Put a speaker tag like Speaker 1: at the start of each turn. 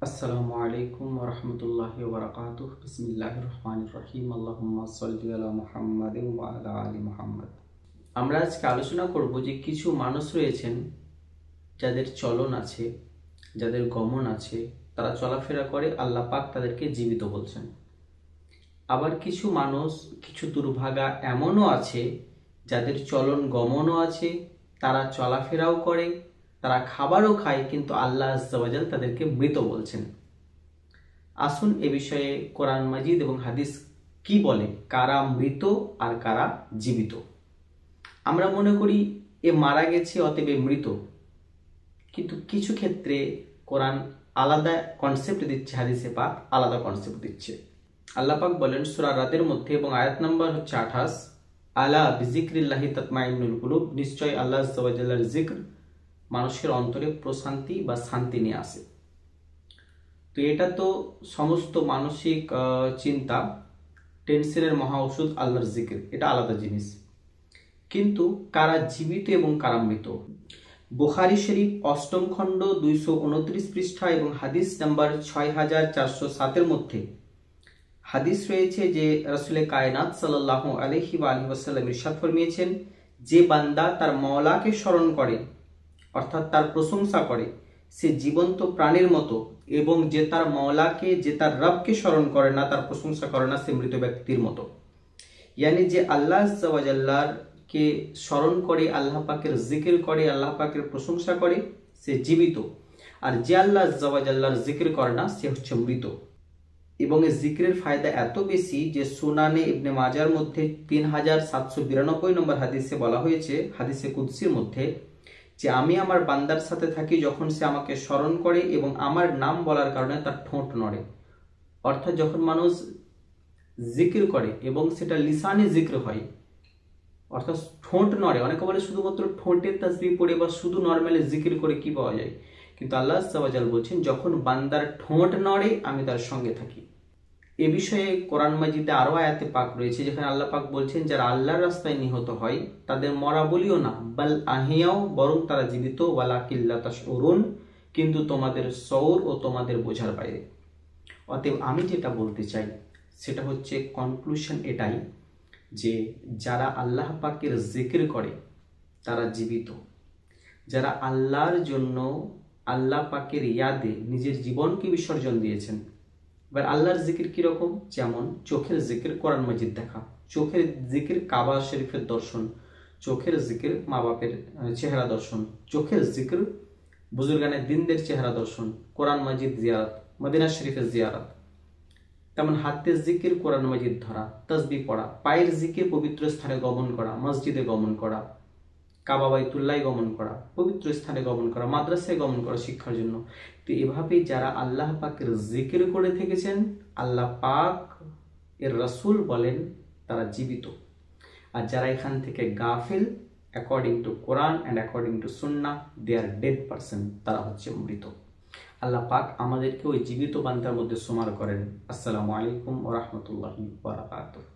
Speaker 1: আসসালামু আলাইকুম ওয়া রাহমাতুল্লাহি ওয়া বারাকাতুহু। বিসমিল্লাহির রহমানির রহিম। আল্লাহুম্মা সাল্লি আলা মুহাম্মাদিন ওয়া আলা আলি মুহাম্মাদ। আমরা আজকে আলোচনা করব যে কিছু মানুষ রয়েছেন যাদের চলন আছে, যাদের গমন আছে, তারা চলাফেরা করে, আল্লাহ পাক তাদেরকে জীবিত বলছেন। আবার কিছু মানুষ, কিছু দুর্ভাগা এমনও আছে যাদের চলন গমনও আছে, তারা চলাফেরাও করে, তারা খাবারও খায়, কিন্তু আল্লাহ আজ্জা ওয়া জাল তাদেরকে মৃত বলছেন। আসুন এ বিষয়ে কোরআন মাজিদ এবং হাদিস কি বলে, কারা মৃত আর কারা জীবিত। আমরা মনে করি এ মারা গেছে অতএব মৃত, কিন্তু কিছু ক্ষেত্রে কোরআন আলাদা কনসেপ্ট দিচ্ছে, হাদিসে পাক আলাদা কনসেপ্ট দিচ্ছে। আল্লাহ পাক বলেন সূরা রাদের মধ্যে এবং আয়াত নাম্বার হচ্ছে 28, আলা বিজিক্রিল্লাহি তাতমাইন্নুল কুলুব, নিশ্চয় আল্লাহ আজ্জা ওয়া জাল্লার জিক্র মানুষের অন্তরে প্রশান্তি বা শান্তি নিয়ে আসে। তো এটা তো সমস্ত মানসিক চিন্তা, টেনশনের মহা ওষুধ আল্লাহর জিকির, এটা আলাদা জিনিস। কিন্তু কারা জীবিত এবং কারা মৃত, বুখারী শরীফ 8ম খণ্ড 229 পৃষ্ঠা এবং হাদিস নাম্বার 6407 মধ্যে হাদিস রয়েছে যে রাসূলে কায়নাত সাল্লাল্লাহু আলাইহি ওয়া আলিহি ওয়াসাল্লাম ইরশাদ ফরমিয়েছেন, যে বান্দা তার মাওলাকে স্মরণ করে অর্থাৎ তার প্রশংসা করে, সে জীবন্ত প্রাণীর মতো, এবং যে তার মাওলাকে, যে তার রবকে স্মরণ করে না, তার প্রশংসা করে না, সে মৃত ব্যক্তির মতো। ইয়ানি যে আল্লাহ আজ্জা ওয়া জাল্লাহকে স্মরণ করে, আল্লাহ পাকের জিকির করে, আল্লাহ পাকের প্রশংসা করে, সে জীবিত। আর যে আল্লাহ আজ্জা ওয়া জাল্লাহর জিকির করে না, সে হচ্ছে মৃত। এবং এই জিকিরের ফায়দা এত বেশি যে সুনানে ইবনে মাজার মধ্যে 3792 নম্বর হাদিসে বলা হয়েছে, হাদিসে কুদসির মধ্যে, যে আমি আমার বান্দার সাথে থাকি যখন সে আমাকে স্মরণ করে এবং আমার নাম বলার কারণে তার ঠোঁট নড়ে। অর্থাৎ যখন মানুষ জিকির করে এবং সেটা লিসানে জিক্র হয়, অর্থাৎ ঠোঁট নড়ে। অনেকে বলে শুধুমাত্র ঠোঁটের তাসবিহ পড়ে বা শুধু নর্মালি জিকির করে কি পাওয়া যায়, কিন্তু আল্লাহ আজ্জা ওয়া জাল বলছেন যখন বান্দার ঠোঁট নড়ে আমি তার সঙ্গে থাকি। এ বিষয়ে কোরআন মাজিদে আরো আয়াতে পাক রয়েছে যেখানে আল্লাহ পাক বলছেন, যারা আল্লাহর রাস্তায় নিহত হয় তাদের মরা বলিও না, বাল আহিয়াও, বরং তারা জীবিত, ওয়ালাকিন লা তাশউরুন, কিন্তু তোমাদের শউর ও তোমাদের বোঝার বাইরে। অতএব আমি যেটা বলতে চাই সেটা হচ্ছে কনক্লুশন এটাই, যে যারা আল্লাহ পাকের জিকির করে তারা জীবিত। যারা আল্লাহর জন্য, আল্লাহ পাকের ইয়াদে নিজের জীবনকে বিসর্জন দিয়েছেন। এবার আল্লাহর জিকির কিরকম, যেমন চোখের জিকির কোরআন মাজিদ দেখা, চোখের জিকির কাবা শরীফের দর্শন, চোখের জিকির মা বাপের চেহারা দর্শন, চোখের জিকির বুজুর্গানে দিনদের চেহারা দর্শন, কোরআন মাজিদ জিয়ারত, মদিনা শরীফের জিয়ারত। তেমন হাতের জিকির কোরআন মাজিদ ধরা, তাসবিহ পড়া, পায়ের জিকির পবিত্র স্থানে গমন করা, মসজিদে গমন করা, কাবা বাইতুল্লাহ গমন করা, পবিত্র স্থানে গমন করা, মাদ্রাসায় গমন করা শিক্ষার জন্য। তো এভাবেই যারা আল্লাহ পাকের জিকির করে থেকেছেন, আল্লাহ পাক এর রাসূল বলেন তারা জীবিত। আর যারা এখান থেকে গাফিল, according to Quran and according to Sunnah, they R dead person, তারা হচ্ছে মৃত। আল্লাহ পাক আমাদেরকে ওই জীবিত বান্দার মধ্যে শুমার করেন। আসসালামু আলাইকুম ওয়া রাহমাতুল্লাহি ওয়া বারাকাতুহু।